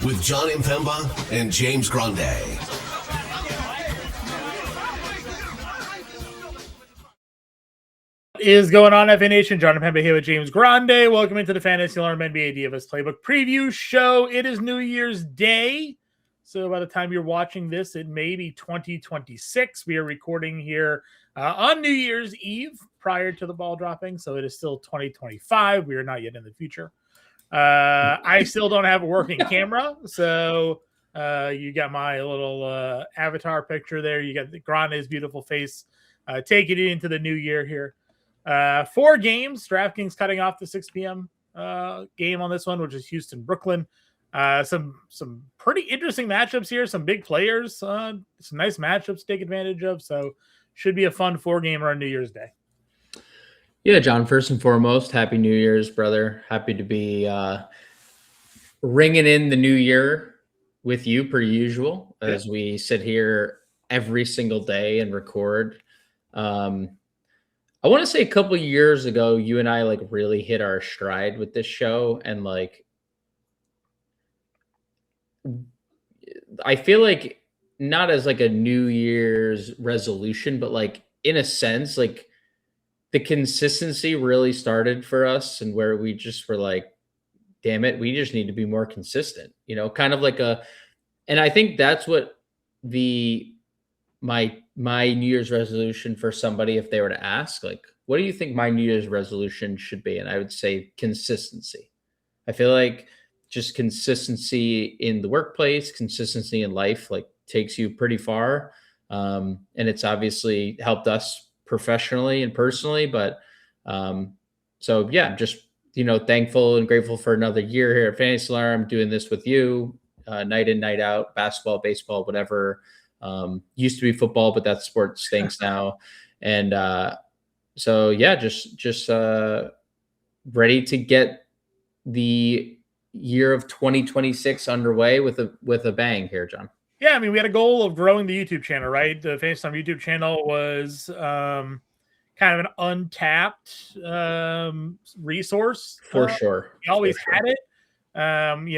with Jon Impemba and James Grande. Is going on, FA Nation? Jon Impemba here with James Grande. Welcome into the Fantasy Alarm NBA DFS Playbook Preview Show. It is New Year's Day, so by the time you're watching this, it may be 2026. We are recording here on New Year's Eve prior to the ball dropping, so it is still 2025. We are not yet in the future. I still don't have a working camera, so you got my little avatar picture there. You got the Grande's beautiful face taking it into the new year here. 4 games. DraftKings cutting off the 6 p.m. Game on this one, which is Houston, Brooklyn. Some pretty interesting matchups here. Some big players. Some nice matchups to take advantage of. So should be a fun 4-gamer on New Year's Day. Yeah, John, first and foremost, Happy New Year's, brother. Happy to be ringing in the new year with you per usual as we sit here every single day and record. I want to say a couple of years ago, you and I really hit our stride with this show. And I feel like not as a New Year's resolution, but in a sense, the consistency really started for us, and where we just were like, damn it, we just need to be more consistent, kind of and I think that's what my New Year's resolution for somebody, if they were to ask, what do you think my New Year's resolution should be? And I would say consistency. I feel like just consistency in the workplace, consistency in life, takes you pretty far. And it's obviously helped us professionally and personally, but so yeah, just, thankful and grateful for another year here at Fantasy Alarm, doing this with you, night in, night out, basketball, baseball, whatever. Used to be football, but that sport stinks now. And so yeah, just ready to get the year of 2026 underway with a bang here, John. Yeah, I mean, we had a goal of growing the YouTube channel, right? The Fantasy Alarm YouTube channel was kind of an untapped resource. For sure. We always had it.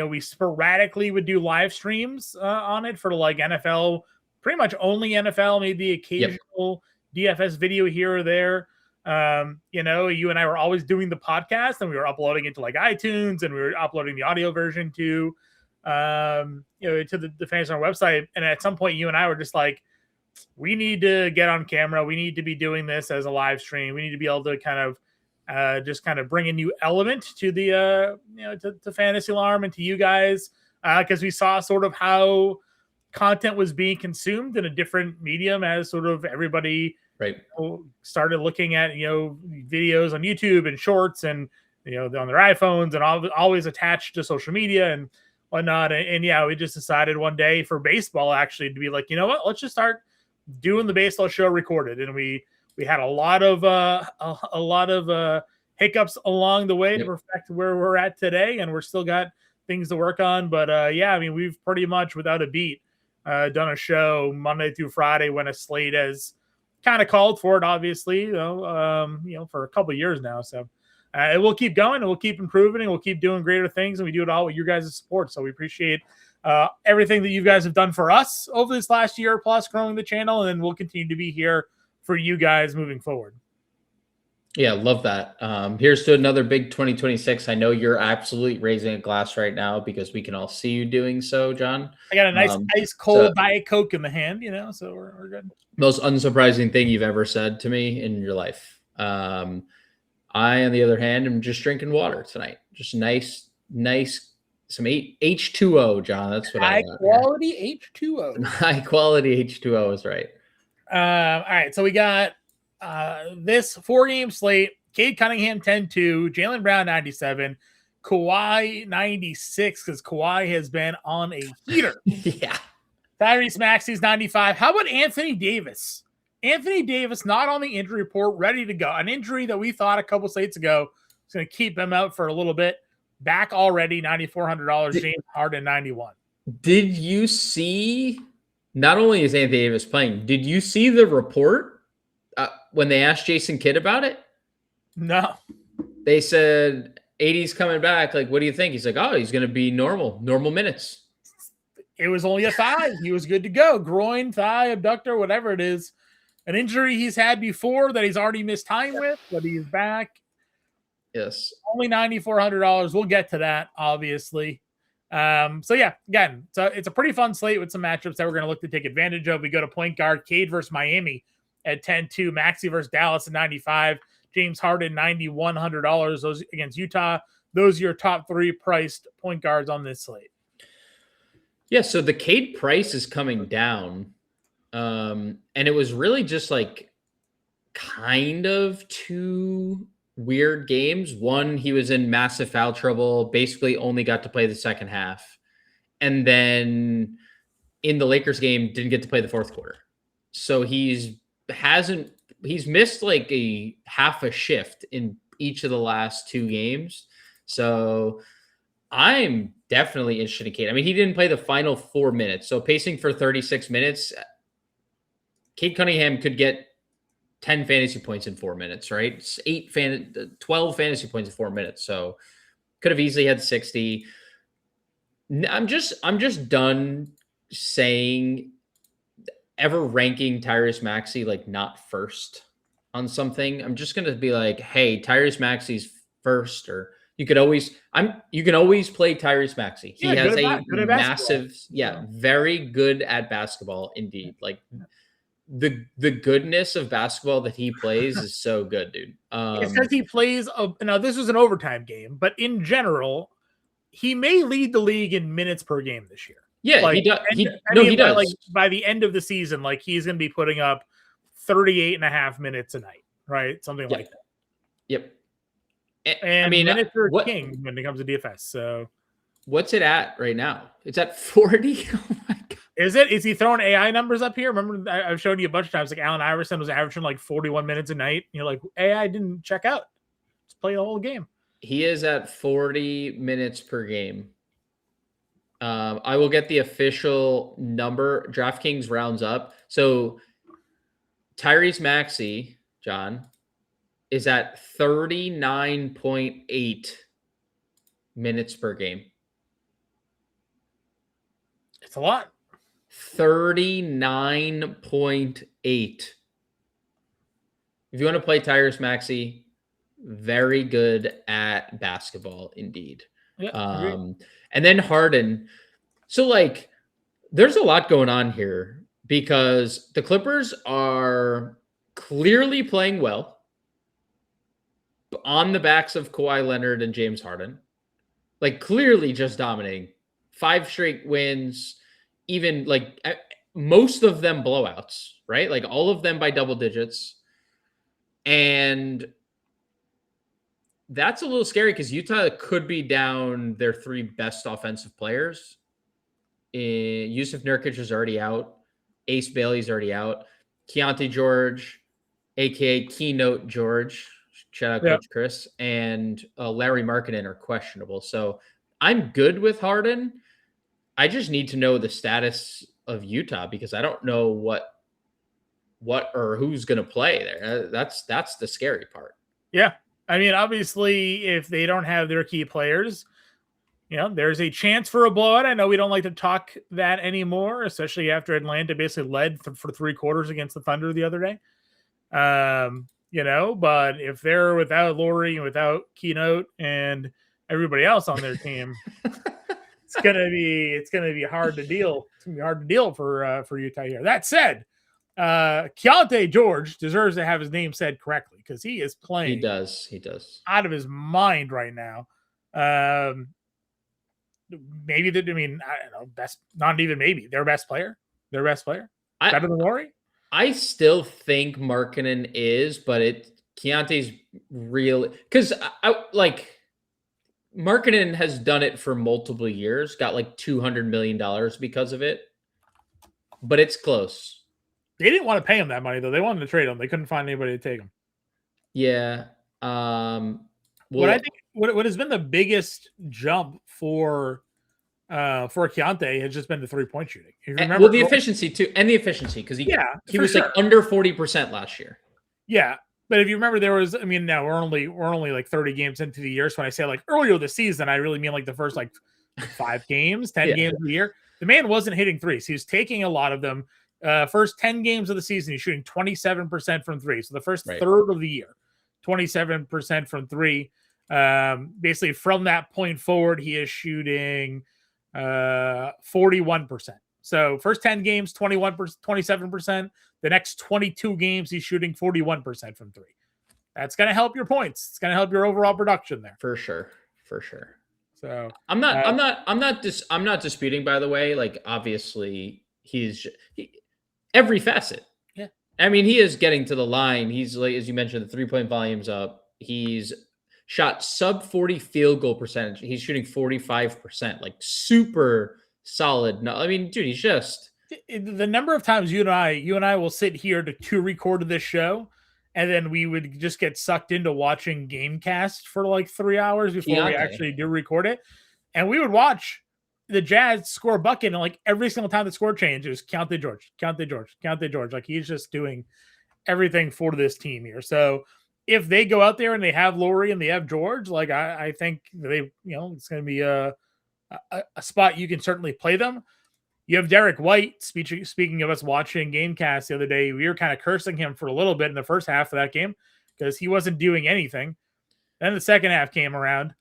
We sporadically would do live streams on it for NFL, pretty much only NFL, maybe occasional DFS video here or there. You and I were always doing the podcast, and we were uploading it to iTunes, and we were uploading the audio version to the Fantasy Alarm website. And at some point, you and I were just like, we need to get on camera. We need to be doing this as a live stream. We need to be able to kind of bring a new element to the to Fantasy Alarm and to you guys, because we saw sort of how content was being consumed in a different medium as sort of everybody started looking at videos on YouTube and shorts and on their iPhones and always attached to social media and whatnot. And yeah, we just decided one day for baseball actually to be like, let's just start doing the baseball show recorded. And we had a lot of hiccups along the way to perfect where we're at today, and we're still got things to work on. But yeah, I mean, we've pretty much without a beat done a show Monday through Friday when a slate has kind of called for it, obviously, for a couple of years now. So it will keep going, and we'll keep improving, and we'll keep doing greater things, and we do it all with your guys' support. So we appreciate everything that you guys have done for us over this last year plus growing the channel, and then we'll continue to be here for you guys moving forward. Yeah, love that. Here's to another big 2026. I know you're absolutely raising a glass right now because we can all see you doing so, John. I got a nice ice cold Diet Coke in the hand, so we're good. Most unsurprising thing you've ever said to me in your life. I, on the other hand, am just drinking water tonight. Just nice, some H2O, John. That's what I got. High-quality H2O. High-quality H2O is right. All right, so we got this 4-game slate. Cade Cunningham 10-2, Jaylen Brown 97, Kawhi 96 because Kawhi has been on a heater. Yeah. Tyrese Maxey's 95. How about Anthony Davis? Anthony Davis not on the injury report, ready to go. An injury that we thought a couple slates ago was going to keep him out for a little bit. Back already, $9,400. James Harden 91. Did you see? Not only is Anthony Davis playing, did you see the report when they asked Jason Kidd about it? No. They said AD's coming back. What do you think? He's like, oh, he's going to be normal minutes. It was only a thigh. He was good to go. Groin, thigh, abductor, whatever it is. An injury he's had before that he's already missed time with, but he's back. Yes. Only $9,400. We'll get to that, obviously. So yeah, again, so it's a pretty fun slate with some matchups that we're going to look to take advantage of. We go to point guard, Cade versus Miami at 10-2, Maxey versus Dallas at 95, James Harden $9,100. Those against Utah. Those are your top three priced point guards on this slate. Yeah, so the Cade price is coming down. And it was really just like kind of two weird games. One, he was in massive foul trouble, basically only got to play the second half. And then in the Lakers game, didn't get to play the fourth quarter. So he's missed like a half a shift in each of the last two games. So I'm definitely interested in Cade. I mean, he didn't play the final 4 minutes. So pacing for 36 minutes, Cade Cunningham could get 10 fantasy points in 4 minutes, right? It's 12 fantasy points in 4 minutes. So could have easily had 60. I'm just done saying ever ranking Tyrese Maxey like not first on something. I'm just going to be like, hey, Tyrese Maxey's first, or you can always play Tyrese Maxey. He has a massive, very good at basketball indeed. Like the goodness of basketball that he plays is so good, dude. It's because he plays now this was an overtime game, but in general, he may lead the league in minutes per game this year. Yeah, like, he does. He does. Like by the end of the season, like he's going to be putting up 38 and a half minutes a night, right? Something like that. Yep. And I mean, minutes are king when it comes to DFS. So what's it at right now? It's at 40. Oh my God. Is it? Is he throwing AI numbers up here? Remember, I've shown you a bunch of times, like Allen Iverson was averaging like 41 minutes a night. You're like, AI didn't check out. Just play the whole game. He is at 40 minutes per game. I will get the official number. DraftKings rounds up. So Tyrese Maxey, John, is at 39.8 minutes per game. It's a lot. 39.8. If you want to play Tyrese Maxey, very good at basketball indeed. Yeah, and then Harden. So like there's a lot going on here because the Clippers are clearly playing well on the backs of Kawhi Leonard and James Harden. Like clearly just dominating. 5 straight wins, even like most of them blowouts, right? Like all of them by double digits. And that's a little scary because Utah could be down their 3 best offensive players. Yusuf Nurkic is already out. Ace Bailey's already out. Keontae George, a.k.a. Keynote George, shout out Coach Chris, and Larry Markkinen are questionable. So I'm good with Harden. I just need to know the status of Utah because I don't know what or who's going to play there. That's the scary part. Yeah. I mean, obviously, if they don't have their key players, you know, there's a chance for a blowout. I know we don't like to talk that anymore, especially after Atlanta basically led for 3 quarters against the Thunder the other day. You know, but if they're without Laurie and without Keynote and everybody else on their team, it's gonna be hard to deal. It's gonna be hard to deal for Utah here. That said, Keontae George deserves to have his name said correctly because he is playing. He does out of his mind right now. Maybe I don't know, best, not even maybe their best player. Better than Laurie. I still think Markkinen is, but Keontae's real because I like Markkinen has done it for multiple years, got like $200 million because of it, but it's close. They didn't want to pay him that money though. They wanted to trade him. They couldn't find anybody to take him. Yeah. What I think what has been the biggest jump for Keontae has just been the 3-point shooting. If you remember, the efficiency too, and the efficiency because he was like under 40% last year. Yeah, but if you remember, there was. I mean, now we're only like 30 games into the year. So when I say like earlier this season, I really mean like the first like 5 games, 10 games a year. The man wasn't hitting threes. He was taking a lot of them. First 10 games of the season, he's shooting 27% from 3. So the first third of the year, 27% from 3. Basically, from that point forward, he is shooting 41%. So first 10 games, 27%. The next 22 games, he's shooting 41% from 3. That's going to help your points. It's going to help your overall production there. For sure. So I'm not disputing, by the way, like obviously every facet. Yeah. I mean, he is getting to the line. He's like, as you mentioned, the 3-point volume's up. He's shot sub 40 field goal percentage. He's shooting 45%, like super solid. No, I mean, dude, he's just the number of times you and I will sit here to record this show, and then we would just get sucked into watching Gamecast for like 3 hours before we actually do record it. And we would watch the Jazz score a bucket, and like every single time the score changes, count the George. Like he's just doing everything for this team here. So if they go out there and they have Laurie and they have George, like I think they, it's going to be a spot you can certainly play them. You have Derrick White. Speaking of us watching Gamecast the other day, we were kind of cursing him for a little bit in the first half of that game because he wasn't doing anything. Then the second half came around.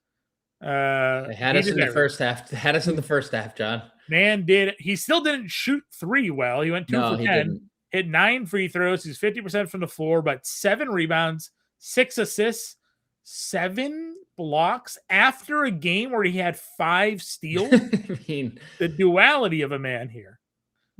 They had us in the first half. John. Man, he still didn't shoot 3 well. He went 2 for 10, hit 9 free throws. He's 50% from the floor, but 7 rebounds, 6 assists, 7 blocks after a game where he had 5 steals. I mean, the duality of a man here.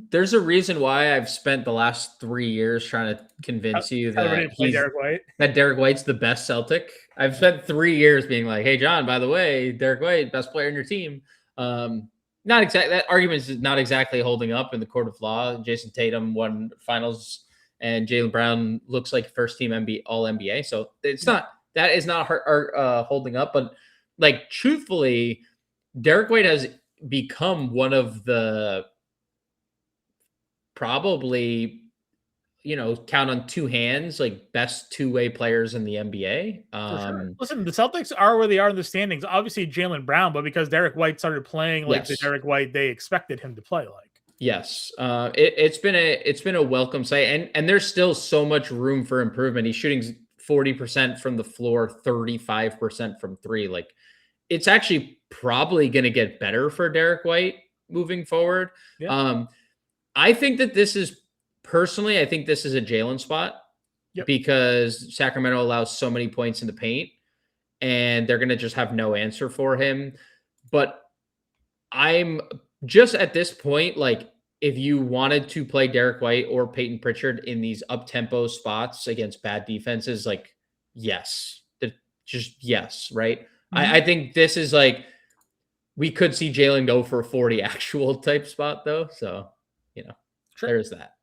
There's a reason why I've spent the last 3 years trying to convince you that Derrick White's the best Celtic. I've spent 3 years being like, hey, John, by the way, Derrick White, best player in your team. Not exactly. That argument is not exactly holding up in the court of law. Jason Tatum won finals, and Jaylen Brown looks like first team All NBA. So it's not. That is not holding up. But like truthfully, Derrick White has become one of the probably, count on 2 hands, like best 2-way players in the NBA. Sure. Listen, the Celtics are where they are in the standings. Obviously Jaylen Brown, but because Derrick White started playing like the Derrick White they expected him to play like. Yes. It's been a welcome sight, and there's still so much room for improvement. He's shooting 40% from the floor, 35% from 3. Like it's actually probably going to get better for Derrick White moving forward. Yeah. I think that this is a Jaylen spot because Sacramento allows so many points in the paint and they're going to just have no answer for him. But I'm just at this point, like if you wanted to play Derrick White or Peyton Pritchard in these up-tempo spots against bad defenses, like, yes, right? Mm-hmm. I think this is like, we could see Jaylen go for a 40 actual type spot though. So, sure. There's that.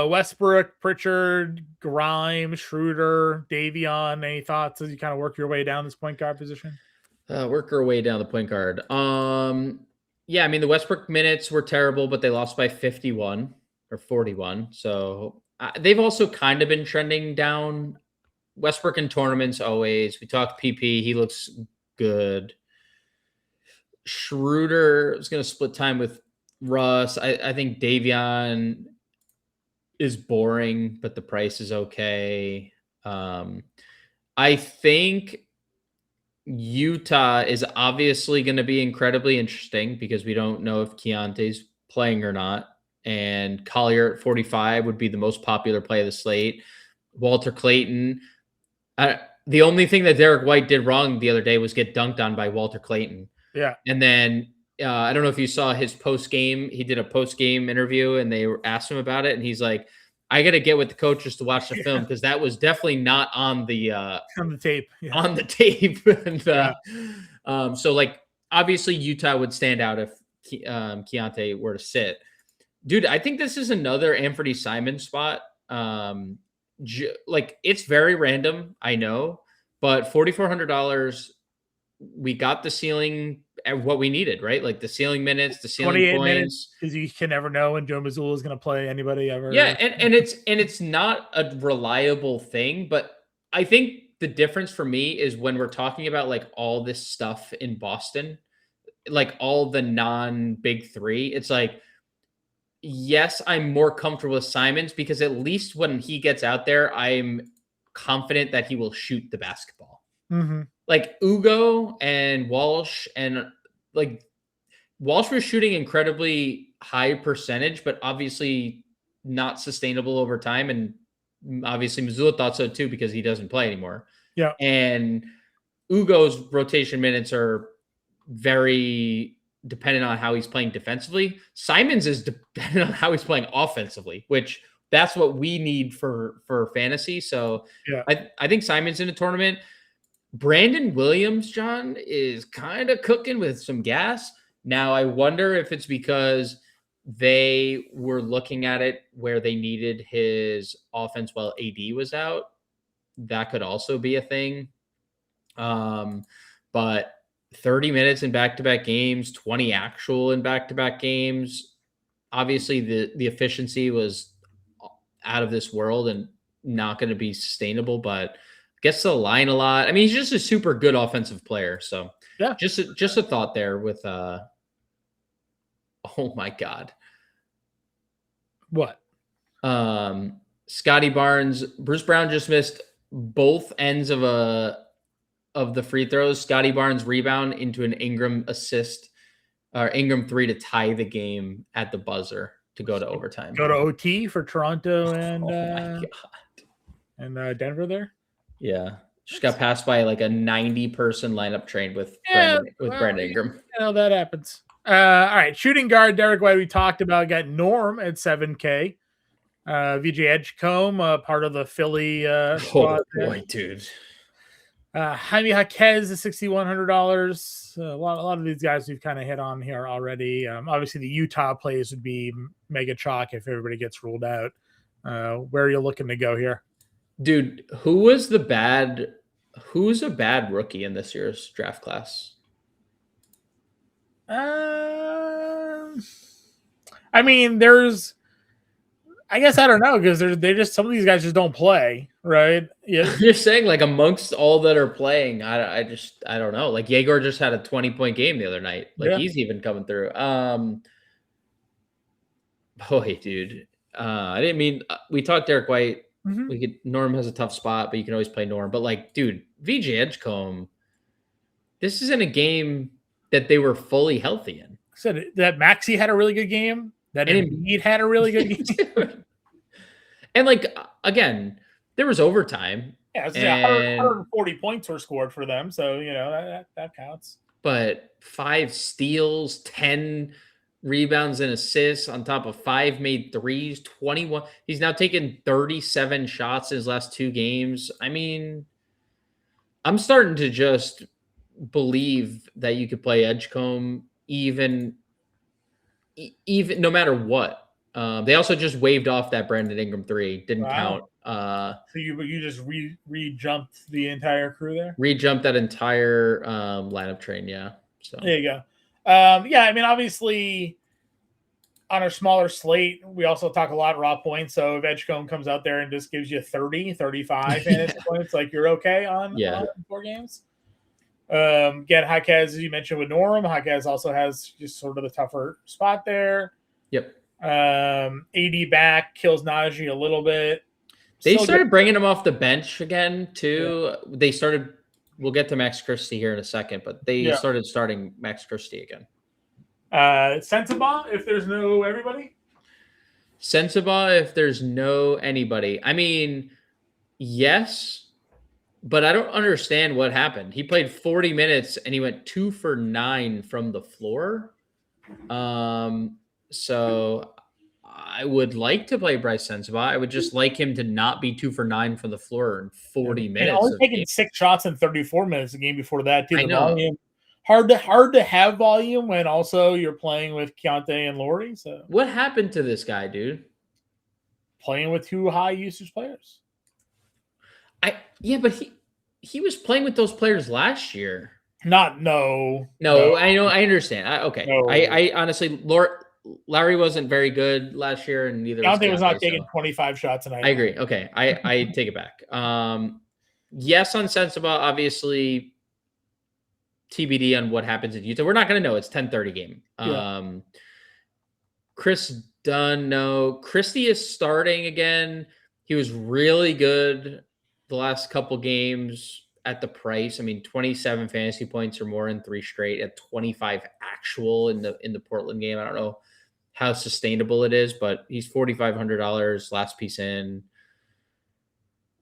Westbrook, Pritchard, Grimes, Schroeder, Davion, any thoughts as you kind of work your way down this point guard position? Work our way down the point guard. Yeah, I mean, the Westbrook minutes were terrible, but they lost by 51 or 41. So they've also kind of been trending down. Westbrook in tournaments always. We talked PP. He looks good. Schroeder is going to split time with Russ. I think Davion is boring, but the price is okay. I think Utah is obviously going to be incredibly interesting because we don't know if Keontae's playing or not. And Collier at 45 would be the most popular play of the slate. Walter Clayton. The only thing that Derrick White did wrong the other day was get dunked on by Walter Clayton. Yeah. And then I don't know if you saw his post-game. He did a post-game interview and they asked him about it. And he's like, I got to get with the coaches to watch the film because that was definitely not on the tape. Yeah. On the tape. And, so, like, obviously Utah would stand out if Keontae were to sit. Dude, I think this is another Anthony Simon spot. Like, it's very random, I know, but $4,400, we got the ceiling at what we needed, right? Like the ceiling minutes, the ceiling points. Because you can never know when Joe Mazzulla is going to play anybody ever. Yeah, and it's not a reliable thing, but I think the difference for me is when we're talking about like all this stuff in Boston, like all the non-big three, it's like, yes, I'm more comfortable with Simons because at least when he gets out there, I'm confident that he will shoot the basketball. Mm-hmm. Like Ugo and Walsh, and like Walsh was shooting incredibly high percentage, but obviously not sustainable over time. And obviously Missoula thought so too because he doesn't play anymore. Yeah. And Ugo's rotation minutes are very dependent on how he's playing defensively. Simons is dependent on how he's playing offensively, which that's what we need for fantasy. So yeah, I think Simons in a tournament. Brandon Williams, John, is kind of cooking with some gas. Now, I wonder if it's because they were looking at it where they needed his offense while AD was out. That could also be a thing. But 30 minutes in back-to-back games, 20 actual in back-to-back games. Obviously, the efficiency was out of this world and not going to be sustainable, but gets to the line a lot. I mean, he's just a super good offensive player. So yeah, just a thought there with oh my God. What? Scotty Barnes, Bruce Brown just missed both ends of the free throws. Scotty Barnes rebound into an Ingram assist, or Ingram 3 to tie the game at the buzzer to go to overtime. Go to OT for Toronto and Denver there. Yeah. Just got passed by like a 90-person lineup trained with Brandon Ingram. That happens. All right. Shooting guard, Derrick White, we talked about, got Norm at 7K. VJ Edgecombe, part of the Philly squad. Oh, boy, dude. Jaime Jaquez is $6,100. A lot of these guys we've kind of hit on here already. Obviously, the Utah plays would be mega chalk if everybody gets ruled out. Where are you looking to go here? Dude, who's a bad rookie in this year's draft class? I mean, I guess I don't know because they just some of these guys just don't play, right? Yeah, you're saying like amongst all that are playing, I don't know. Like Yegor just had a 20-point game the other night. Like he's even coming through. Boy, dude, I didn't mean we talked Derrick White. Mm-hmm. Norm has a tough spot, but you can always play Norm. But like, dude, VJ Edgecombe, this isn't a game that they were fully healthy in. Said that Maxey had a really good game. That Embiid had a really good game. And like, again, there was overtime. Yeah, 140 points were scored for them. So, that counts. But 5 steals, 10 rebounds and assists on top of 5 made threes, 21. He's now taken 37 shots in his last 2 games. I mean, I'm starting to just believe that you could play Edgecombe even no matter what. They also just waved off that Brandon Ingram 3. Didn't count. So you just re-jumped the entire crew there? Re-jumped that entire lineup train, yeah. So there you go. Yeah, I mean, obviously, on a smaller slate, we also talk a lot raw points. So if Edgecombe comes out there and just gives you 30, 35 fantasy points, like you're okay on 4 games. Get Jaquez, as you mentioned, with Norm. Jaquez also has just sort of the tougher spot there. Yep. AD back kills Najee a little bit. They started bringing him off the bench again, too. Yeah. They started. We'll get to Max Christie here in a second, but they started starting Max Christie again. Sensabaugh, if there's no everybody? Sensabaugh, if there's no anybody. I mean, yes, but I don't understand what happened. He played 40 minutes and he went 2 for 9 from the floor. So I would like to play Bryce Sensabaugh. I would just like him to not be 2 for 9 from the floor in 40 minutes. Only taking 6 shots in 34 minutes the game before that, too. The volume. Hard to have volume when also you're playing with Keontae and Laurie. So what happened to this guy, dude? Playing with 2 high usage players. But he was playing with those players last year. No. I know. I understand. Okay. No. I honestly, Larry wasn't very good last year, and neither Keontae was not taking 25 shots a night. I agree. Okay. I take it back. Yes, on Sensabaugh, obviously, TBD on what happens in Utah. We're not going to know. It's 10:30 game. Yeah. Chris Dunn, no. Christie is starting again. He was really good the last couple games at the price. I mean, 27 fantasy points or more in 3 straight at 25 actual in the Portland game. I don't know how sustainable it is, but he's $4,500 last piece in.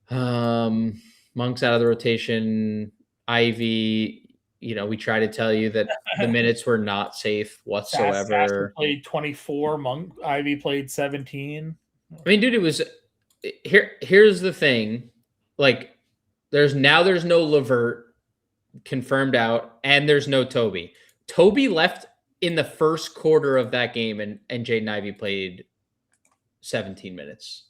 Monk's out of the rotation. Ivy, we try to tell you that the minutes were not safe whatsoever. Sasser played 24. Ivy played 17. I mean, dude, it was here's the thing. Like, there's no Levert confirmed out, and there's no Toby. Toby left in the first quarter of that game, and Jaden Ivey played 17 minutes.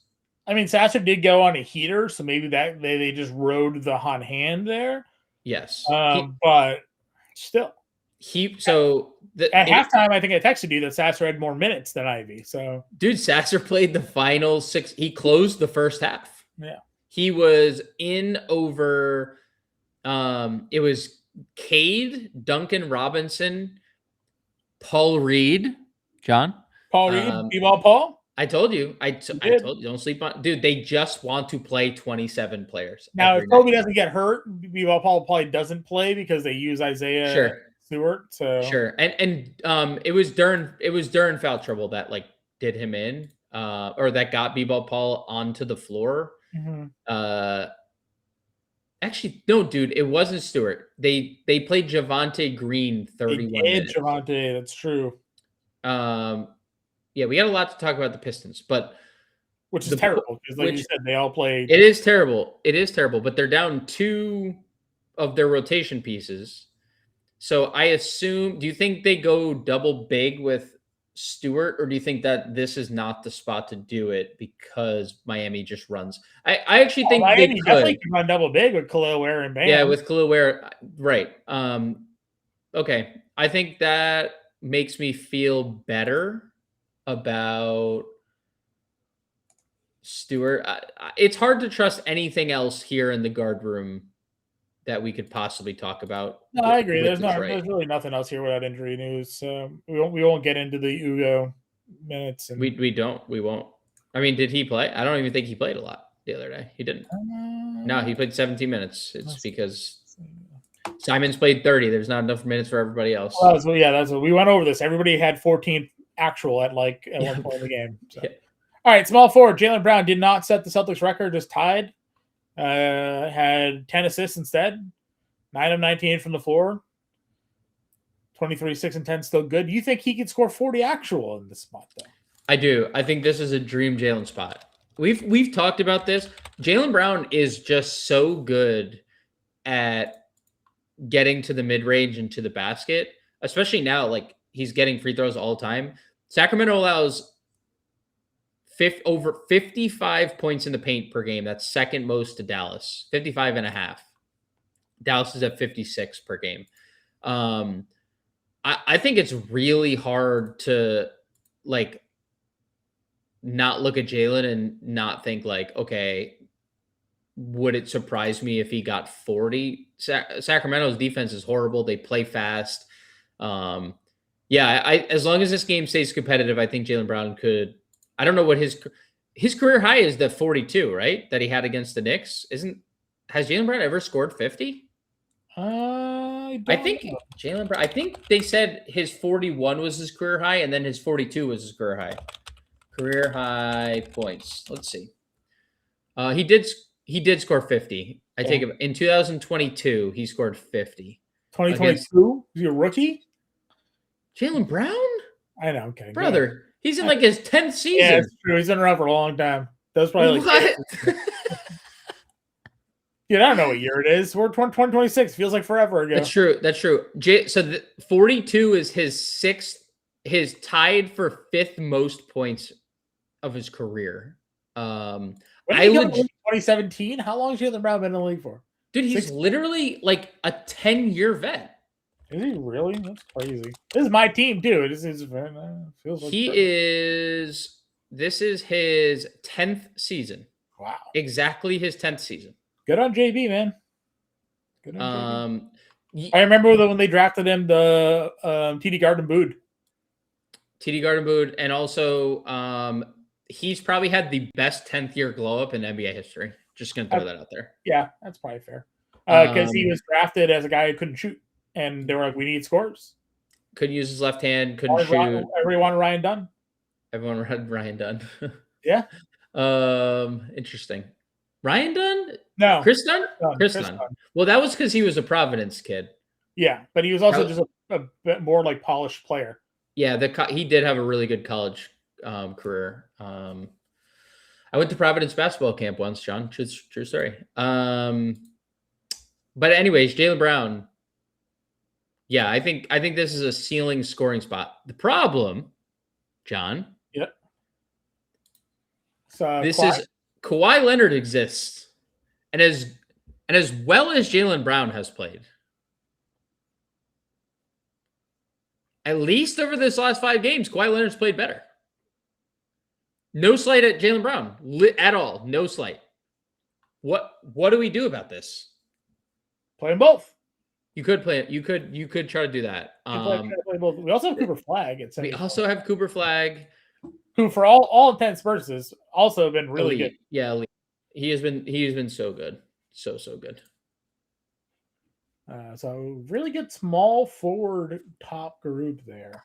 I mean, Sasser did go on a heater, so maybe that they just rode the hot hand there. Yes. But still. At halftime, I think I texted you that Sasser had more minutes than Ivy. So, dude, Sasser played the final 6. He closed the first half. Yeah. He was in over. It was Cade, Duncan Robinson, Paul Reed, John. Paul Reed, B-ball Paul. I told you. I told you, don't sleep on. Dude, they just want to play 27 players. Now, if Toby doesn't get hurt, B-ball Paul probably doesn't play because they use Isaiah Stewart. So sure, and it was during foul trouble that did him in, or that got B-ball Paul onto the floor. Mm-hmm. Actually, no, dude, it wasn't Stewart. They played Javonte Green 31 minutes. Javonte, that's true. Yeah, we got a lot to talk about the Pistons, but which is terrible because, like you said, they all played. It is terrible. But they're down 2 of their rotation pieces. So I assume, do you think they go double big with Stewart, or do you think that this is not the spot to do it because Miami just runs? I actually think Miami they could. Definitely can run double big with Khalil Ware and Bam. Yeah, with Khalil Ware, right. Okay. I think that makes me feel better about Stewart. It's hard to trust anything else here in the guard room that we could possibly talk about. No, I agree. There's really nothing else here without injury news. We won't get into the Ugo minutes. And... We won't. I mean, did he play? I don't even think he played a lot the other day. He didn't. No, he played 17 minutes. It's because Simons played 30. There's not enough minutes for everybody else. That's what we went over this. Everybody had 14 actual at one point in the game. So. Yeah. All right, small forward. Jaylen Brown did not set the Celtics record, just tied. Had 10 assists instead. 9 of 19 from the floor. 23, 6, and 10 still good. Do you think he could score 40 actual in this spot, though? I do. I think this is a dream Jaylen spot. We've talked about this. Jaylen Brown is just so good at getting to the mid-range and to the basket, especially now, he's getting free throws all the time. Sacramento allows over 55 points in the paint per game. That's second most to Dallas, 55.5. Dallas is at 56 per game. I think it's really hard to not look at Jaylen and not think okay, would it surprise me if he got 40? Sacramento's defense is horrible. They play fast. As long as this game stays competitive, I think Jaylen Brown could. I don't know what his career high is, the 42, right? That he had against the Knicks. Has Jaylen Brown ever scored 50? I think Jaylen Brown. I think they said his 41 was his career high, and then his 42 was his career high. Career high points. Let's see. He did score 50. I take it in 2022. He scored 50. 2022? Is he a rookie? Jaylen Brown? I know. Okay, brother. He's in his 10th season. Yeah, it's true. He's been around for a long time. That's probably what? Dude, I don't know what year it is. We're 2026. Feels like forever ago. That's true. So 42 is his tied for 5th most points of his career. When did he come in 2017? How long has Jaylen Brown been in the league for? Dude, he's literally a 10-year vet. Is he really? That's crazy. This is my team too. This is feels like This is his 10th season. Wow. Exactly his 10th season. Good on JB, man. Good on JB. I remember when they drafted him, the TD Garden Bood. TD Garden Bood, and also he's probably had the best 10th year glow up in NBA history. Just gonna throw that out there. Yeah, that's probably fair. Because he was drafted as a guy who couldn't shoot, and they were like, "We need scores." Couldn't use his left hand. Couldn't shoot. Everyone Ryan Dunn. Everyone had Ryan Dunn. Yeah. Interesting. Ryan Dunn? No. Chris Dunn? Chris Dunn. Well, that was because he was a Providence kid. Yeah, but he was also just a bit more like polished player. Yeah, he did have a really good college career. I went to Providence basketball camp once, John. True story. But anyways, Jaylen Brown. Yeah, I think this is a ceiling scoring spot. The problem, John. Yep. This is Kawhi Leonard exists, and as well as Jaylen Brown has played, at least over this last 5 games, Kawhi Leonard's played better. No slight at Jaylen Brown at all. No slight. What do we do about this? Play them both. You could play it. You could try to do that. Play both. We also have Cooper Flag. We also have Cooper Flag, who, for all intents and purposes, also been really elite. good. Yeah, elite. He has been so good, so good. So really good small forward top group there.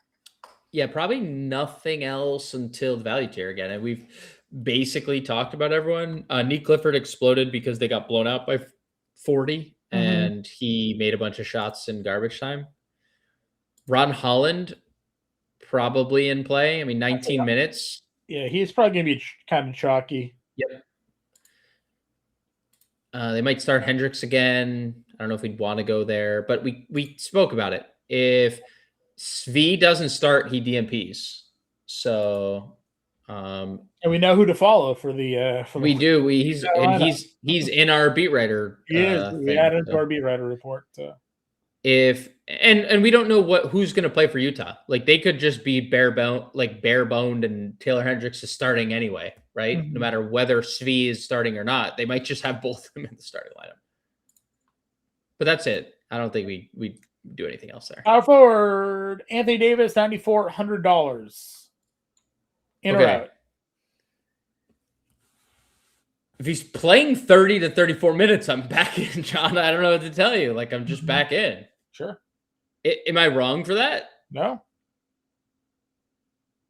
Yeah, probably nothing else until the value tier again. And we've basically talked about everyone. Nick Clifford exploded because they got blown out by 40, and he made a bunch of shots in garbage time. Ron Holland probably in play. I mean, 19 minutes. Yeah, he's probably going to be kind of chalky. Yep. They might start Hendricks again. I don't know if we'd want to go there, but we spoke about it. If Svi doesn't start, he DMPs. So, and we know who to follow for the. We do. He's in our beat writer. He is. We added to our beat writer report. So. If we don't know who's going to play for Utah. Like they could just be bare boned, and Taylor Hendricks is starting anyway, right? No matter whether Svi is starting or not, they might just have both of them in the starting lineup. But that's it. I don't think we do anything else there. Power forward, Anthony Davis, $9,400. In or out? If he's playing 30 to 34 minutes, I'm back in, John. I don't know what to tell you. Like, I'm just back in. Sure. Am I wrong for that? No.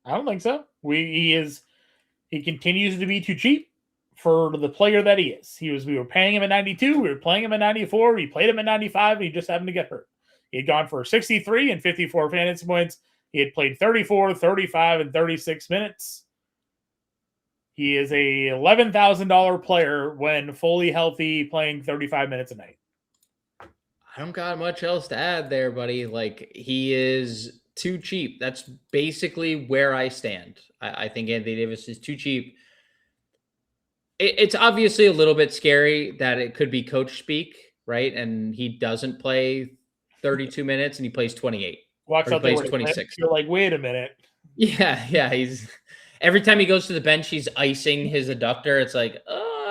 I don't think so. He continues to be too cheap for the player that he is. We were paying him at 92. We were playing him at 94. We played him at 95, and he just happened to get hurt. He had gone for 63 and 54 fantasy points. He had played 34, 35, and 36 minutes. He is a $11,000 player when fully healthy, playing 35 minutes a night. I don't got much else to add there, buddy. Like, he is too cheap. That's basically where I stand. I think Anthony Davis is too cheap. It's obviously a little bit scary that it could be coach speak, right? And he doesn't play 32 minutes and he plays 28. Walks out there 26. You're like, wait a minute. Yeah. He's every time he goes to the bench, he's icing his adductor. It's like,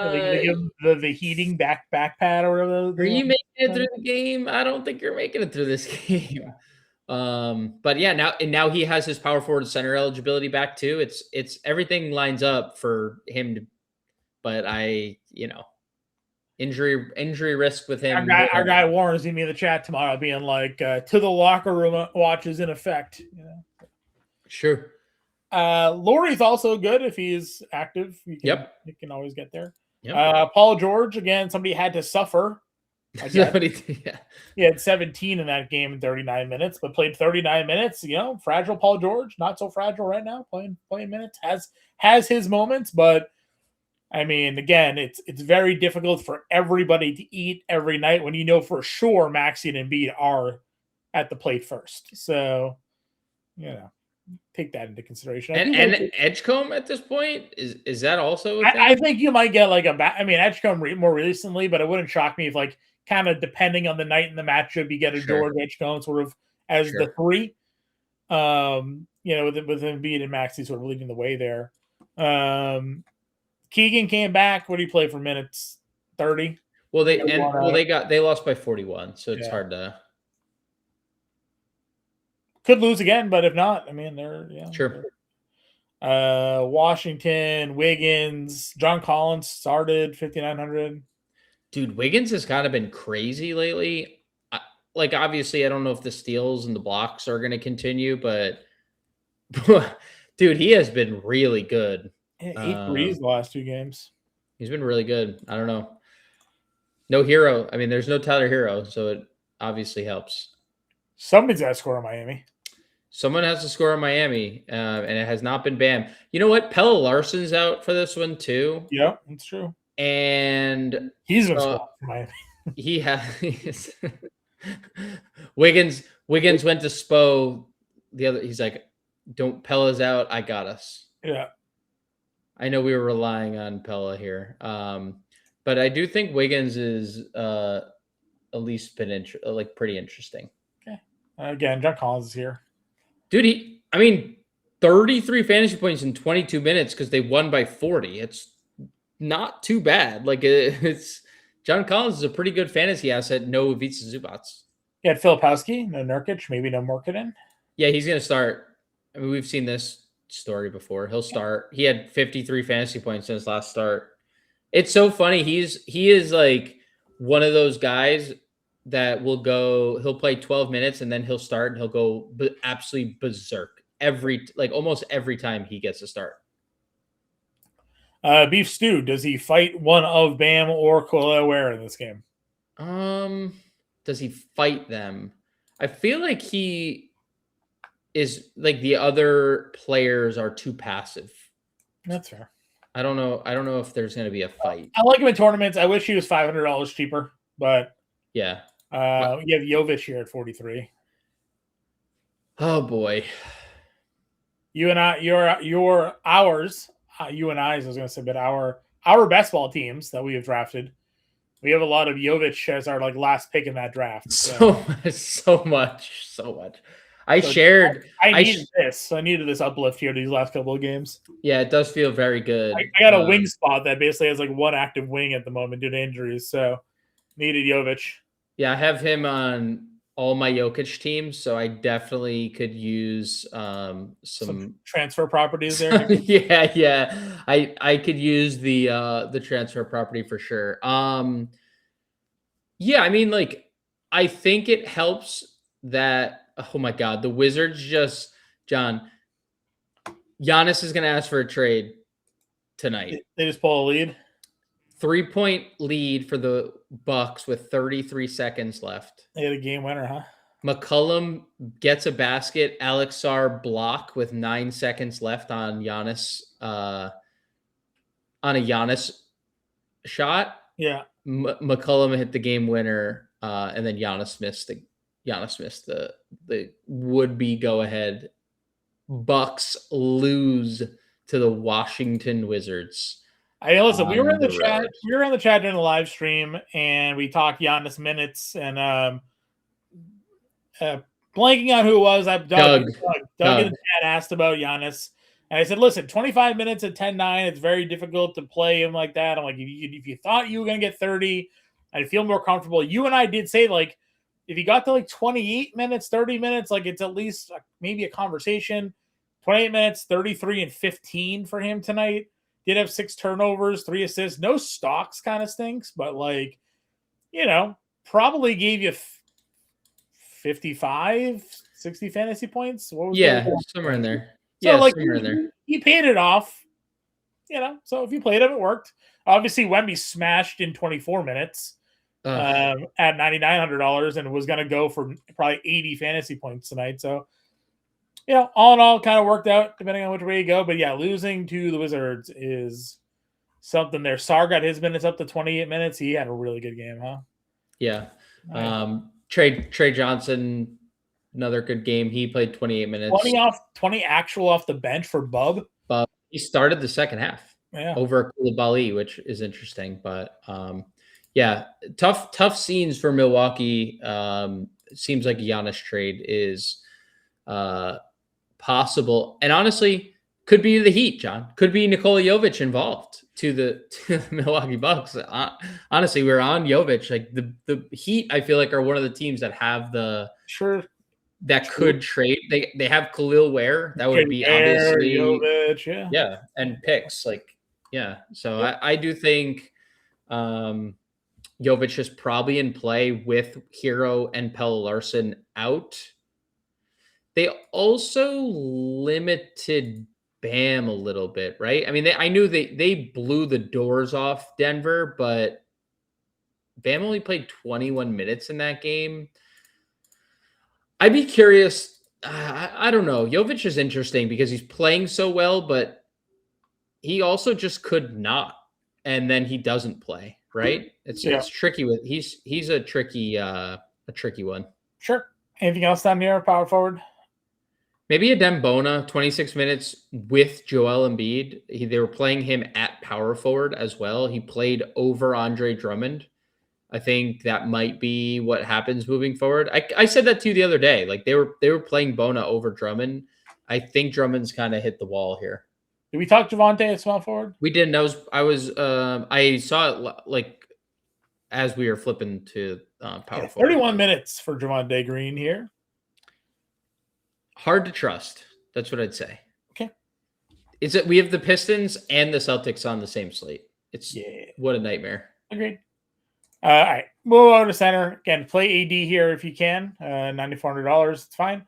they give him the heating back pad or whatever. Are you making it through the game? I don't think you're making it through this game. But yeah, now he has his power forward center eligibility back too. It's everything lines up for him to. But injury risk with him. Our guy Warren's gonna be in the chat tomorrow, being like, "To the locker room watch is in effect." Sure. Laurie's also good if he's active. He can always get there. Yep. Paul George again. Somebody had to suffer. He had 17 in that game in 39 minutes, but played 39 minutes. Fragile Paul George, not so fragile right now. Playing minutes, has his moments, but. I mean, again, it's very difficult for everybody to eat every night when you know for sure Maxey and Embiid are at the plate first. So, take that into consideration. And Edgecombe at this point, is that also a thing? I think you might get like Edgecombe more recently, but it wouldn't shock me if, like, kind of depending on the night and the matchup, you get a George Edgecombe sort of as the 3. With Embiid and Maxey sort of leading the way there. Keegan came back. What do you play for minutes? 30. Well, they lost by 41, so it's hard to. Could lose again, but if not, I mean, Sure. Washington, Wiggins, John Collins started 5,900. Dude, Wiggins has kind of been crazy lately. Like, obviously, I don't know if the steals and the blocks are going to continue, but dude, he has been really good. 8 threes the last 2 games. He's been really good. I don't know. No hero. I mean, there's no Tyler Hero, so it obviously helps. Somebody's got to score in Miami. Someone has to score in Miami, and it has not been Bam. You know what? Pella Larson's out for this one too. Yeah, that's true. And he's going to score for Miami. He has Wiggins went to Spo the other. He's like, "Don't Pella's out. I got us." Yeah. I know we were relying on Pella here, but I do think Wiggins is at least been pretty interesting. Okay. Again, John Collins is here. Dude, 33 fantasy points in 22 minutes because they won by 40. It's not too bad. Like, it's John Collins is a pretty good fantasy asset. No Ivica Zubac. He had Filipowski, no Nurkic, maybe no Markkanen. Yeah, he's going to start. I mean, we've seen this story before. He'll start. He had 53 fantasy points in his last start. It's so funny. He is like one of those guys that he'll play 12 minutes and then he'll start and he'll go absolutely berserk almost every time he gets a start. Beef Stew, does he fight one of Bam or Kawhi in this game? Does he fight them? I feel like he is like the other players are too passive. That's fair. I don't know if there's going to be a fight. I like him in tournaments. I wish he was $500 cheaper, but yeah. You have Jovic here at 43. Oh boy. You and I, ours, you and I, I was going to say, but our best ball teams that we have drafted, we have a lot of Jovic as our last pick in that draft. So much. I needed this. I needed this uplift here these last couple of games. Yeah, it does feel very good. I got a wing spot that basically has one active wing at the moment due to injuries, so needed Jovic. Yeah, I have him on all my Jokic teams, so I definitely could use some transfer properties there. yeah. I could use the transfer property for sure. Yeah, I mean, I think it helps that. Oh my God, the Wizards John. Giannis is going to ask for a trade tonight. They just pull a lead. 3-point lead for the Bucks with 33 seconds left. They had a game winner, huh? McCollum gets a basket. Alex Sarr block with 9 seconds left on Giannis. On a Giannis shot. Yeah. McCollum hit the game winner, and then Giannis missed the would-be go-ahead. Bucks lose to the Washington Wizards. Listen, we were in the chat. We were in the chat during the live stream, and we talked Giannis minutes. And blanking on who it was, Doug in the chat asked about Giannis, and I said, "Listen, 25 minutes at 10-9. It's very difficult to play him like that." I'm like, if you thought you were going to get 30, I'd feel more comfortable. You and I did say if he got to 28 minutes, 30 minutes, it's at least maybe a conversation. 28 minutes, 33 and 15 for him tonight. Did have 6 turnovers, 3 assists. No stocks kind of stinks, but probably gave you 55, 60 fantasy points. What was somewhere in there. So somewhere in there. He paid it off. So if you played him, it worked. Obviously, Wemby smashed in 24 minutes at $9,900 and was going to go for probably 80 fantasy points tonight. So, all in all, kind of worked out depending on which way you go. But yeah, losing to the Wizards is something there. Sarr got his minutes up to 28 minutes. He had a really good game, huh? Yeah. Trey Johnson, another good game. He played 28 minutes. 20 actual off the bench for Bub. He started the second half over Koulibaly, which is interesting. But yeah, tough scenes for Milwaukee. Seems like a Giannis trade is possible, and honestly, could be the Heat. John, could be Nikola Jovic involved to the Milwaukee Bucks. Honestly, we're on Jovic. The Heat, I feel like, are one of the teams that have the that could trade. They have Khalil Ware. That would be obviously Jovic, yeah, and picks yeah. So I do think Jovic is probably in play with Hero and Pelle Larsson out. They also limited Bam a little bit, right? I mean, I knew they blew the doors off Denver, but Bam only played 21 minutes in that game. I'd be curious. I don't know. Jovic is interesting because he's playing so well, but he also just could not, and then he doesn't play. Right? It's tricky with he's a tricky one. Sure. Anything else down here? Power forward. Maybe a Dembona, 26 minutes with Joel Embiid. They were playing him at power forward as well. He played over Andre Drummond. I think that might be what happens moving forward. I said that to you the other day. Like they were playing Bona over Drummond. I think Drummond's kind of hit the wall here. Did we talk Javonte at small forward? We didn't. I saw it like as we were flipping to power forward. 31 minutes for Javonte Green here. Hard to trust. That's what I'd say. Okay. Is it we have the Pistons and the Celtics on the same slate? It's what a nightmare. Agreed. All right. Move over to center. Again, play AD here if you can. $9,400. It's fine.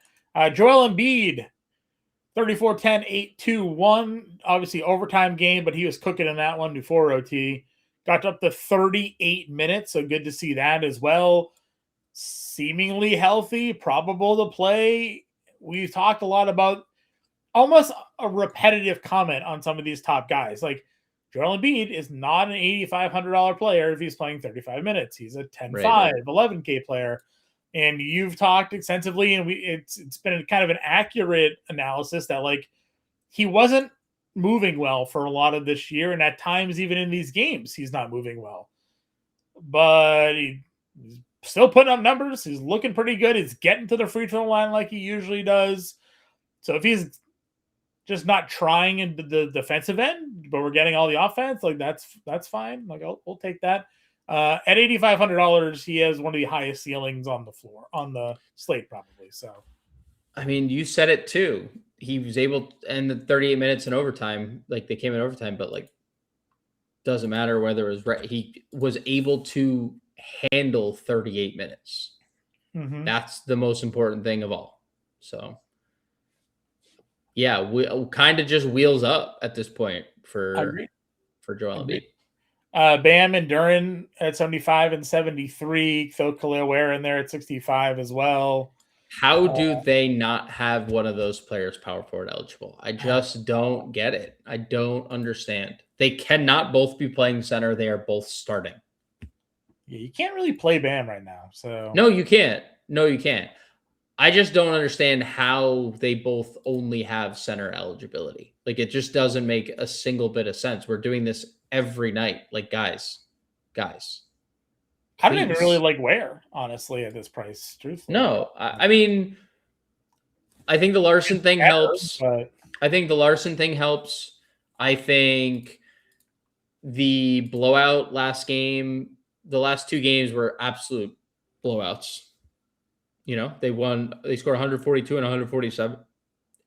Joel Embiid, 34-10, 8-2-1. Obviously, overtime game, but he was cooking in that one before OT. Got up to 38 minutes, so good to see that as well. Seemingly healthy, probable to play. We've talked a lot about almost a repetitive comment on some of these top guys. Like, Joel Embiid is not an $8,500 player if he's playing 35 minutes. He's a 10-5, right. 11K player. And you've talked extensively, and it's been kind of an accurate analysis that, like, he wasn't moving well for a lot of this year, and at times even in these games he's not moving well. But he's still putting up numbers. He's looking pretty good. He's getting to the free throw line like he usually does. So if he's just not trying into the defensive end, but we're getting all the offense, like that's fine. Like we'll take that. At $8,500, he has one of the highest ceilings on the floor, on the slate, probably. So, I mean, you said it too. He was able to end the 38 minutes in overtime. Like they came in overtime, but like doesn't matter whether it was right. He was able to handle 38 minutes. Mm-hmm. That's the most important thing of all. So, yeah, we kind of just wheels up at this point for Joel Embiid. Bam and Duran at 75 and 73. Throw Khalil Ware in there at 65 as well. How do they not have one of those players power forward eligible? I just don't get it. I don't understand. They cannot both be playing center. They are both starting. Yeah, you can't really play Bam right now. So no, you can't. No, you can't. I just don't understand how they both only have center eligibility. Like it just doesn't make a single bit of sense. We're doing this every night. Like guys. I don't even really like Ware, honestly, at this price. Truthfully. No, I mean, I think the Larsson thing helps. But... I think the Larsson thing helps. I think the blowout last game, the last two games were absolute blowouts. You know, they scored 142 and 147,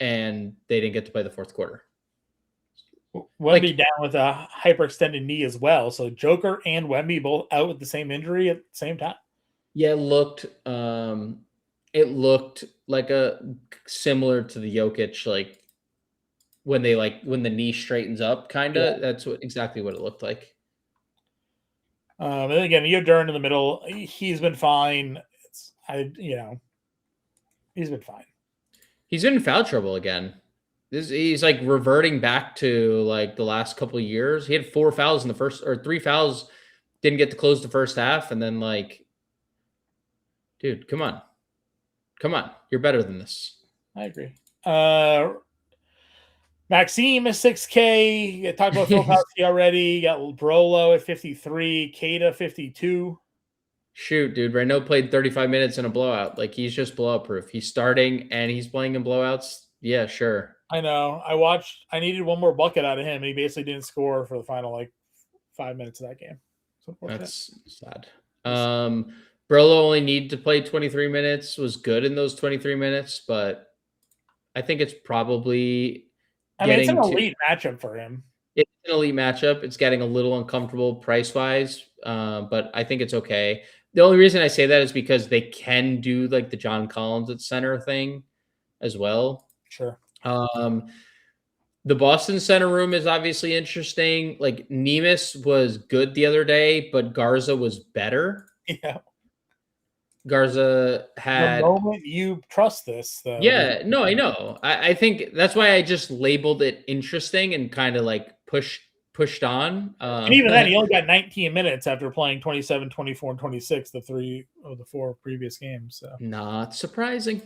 and they didn't get to play the fourth quarter. Wemby down with a hyperextended knee as well. So Joker and Wemby both out with the same injury at the same time. Yeah, it looked like a similar to the Jokic, like when the knee straightens up, kind of. Yeah. That's exactly what it looked like. And again, you have Duran in the middle. He's been fine. He's been fine. He's in foul trouble again. He's like reverting back to like the last couple of years. He had 4 fouls in the first, or 3 fouls, didn't get to close the first half. And then like, dude, come on. You're better than this. I agree. Maxime is 6K. You talked about Phil Kowski already. You got Brolo at 53, Kata 52. Shoot, dude. Renault played 35 minutes in a blowout. Like he's just blowout proof. He's starting and he's playing in blowouts. Yeah, sure. I know. I needed one more bucket out of him, and he basically didn't score for the final 5 minutes of that game. That's sad. Brolo only needed to play 23 minutes, was good in those 23 minutes, but I think it's probably it's an getting elite matchup for him. It's an elite matchup. It's getting a little uncomfortable price-wise, but I think it's okay. The only reason I say that is because they can do like the John Collins at center thing as well. Sure. The Boston center room is obviously interesting. Like Nemes was good the other day, but Garza was better. Yeah. Garza had the moment you trust this, though. Yeah, no, I know. I think that's why I just labeled it interesting and kind of like pushed on. And even then, he only got 19 minutes after playing 27, 24, and 26, the 3 of the 4 previous games. So not surprising.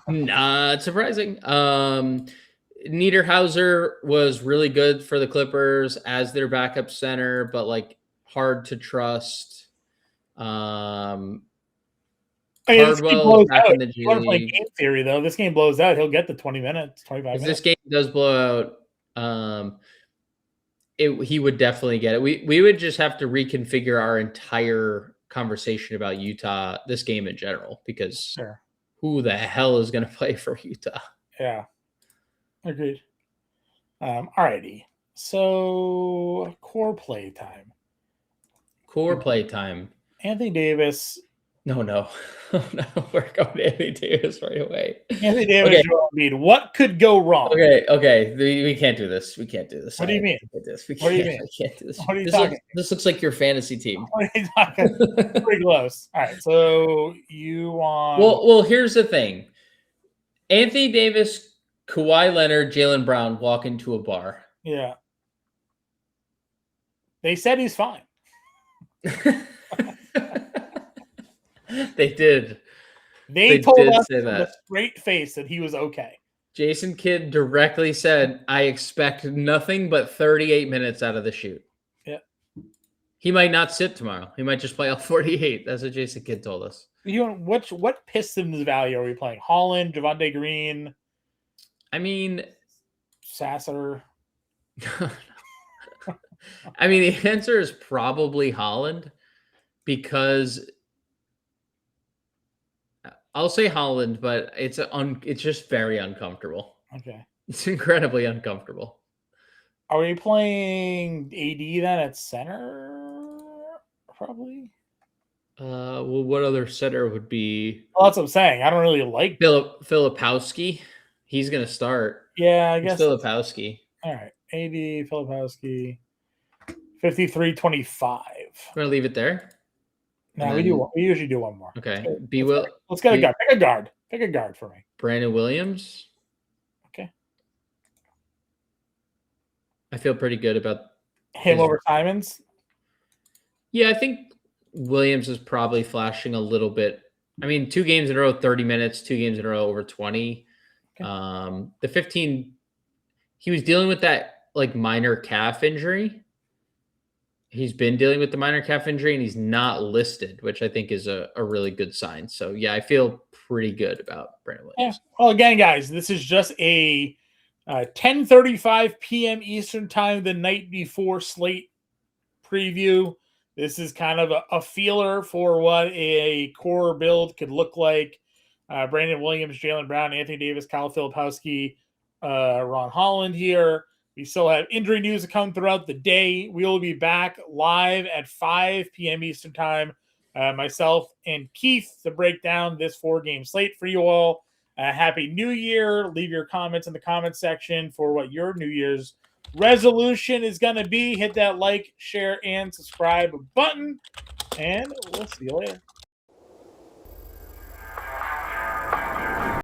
Not surprising. Niederhauser was really good for the Clippers as their backup center, but like hard to trust. Hardwell back in the G League. Game theory, though, this game blows out. He'll get the 20 minutes, 25 minutes. If this game does blow out, he would definitely get it. We would just have to reconfigure our entire conversation about Utah, this game in general, because who the hell is going to play for Utah? Yeah, agreed. Alrighty, so core play time. Anthony Davis. No. We're going to Anthony Davis right away. Anthony Davis, okay. What could go wrong? Okay. We can't do this. What do you mean? What do you mean? I can't do this. What are you talking? This looks like your fantasy team. What are you talking? Pretty close. All right, so you want... Well, here's the thing. Anthony Davis, Kawhi Leonard, Jaylen Brown walk into a bar. Yeah. They said he's fine. They did. They told us with a straight face that he was okay. Jason Kidd directly said, I expect nothing but 38 minutes out of the shoot. Yeah. He might not sit tomorrow. He might just play all 48. That's what Jason Kidd told us. What Pistons value are we playing? Holland, Javonte Green? I mean... Sasser? I mean, the answer is probably Holland because... I'll say Holland, but it's just very uncomfortable. Okay. It's incredibly uncomfortable. Are we playing AD then at center? Probably. Well, what other center would be? Well, that's what I'm saying. I don't really like Filipowski. He's going to start. Yeah, I guess. Filipowski. All right. AD, Filipowski. 53-25. We're going to leave it there? No, we usually do one more. Okay. Let's get a guard. Pick a guard. Pick a guard for me. Brandon Williams. Okay. I feel pretty good about him over Simons. Yeah, I think Williams is probably flashing a little bit. I mean, 2 games in a row, 30 minutes, 2 games in a row over 20. Okay. The 15, he was dealing with that like minor calf injury. He's been dealing with the minor calf injury and he's not listed, which I think is a really good sign. So, yeah, I feel pretty good about Brandon Williams. Yeah. Well, again, guys, this is just a 10:35 p.m. Eastern time the night before slate preview. This is kind of a feeler for what a core build could look like. Brandon Williams, Jaylen Brown, Anthony Davis, Kyle Filipowski, Ron Holland here. We still have injury news to come throughout the day. We will be back live at 5 p.m. Eastern time, myself and Keith, to break down this 4-game slate for you all. Happy New Year. Leave your comments in the comment section for what your New Year's resolution is going to be. Hit that like, share, and subscribe button, and we'll see you later.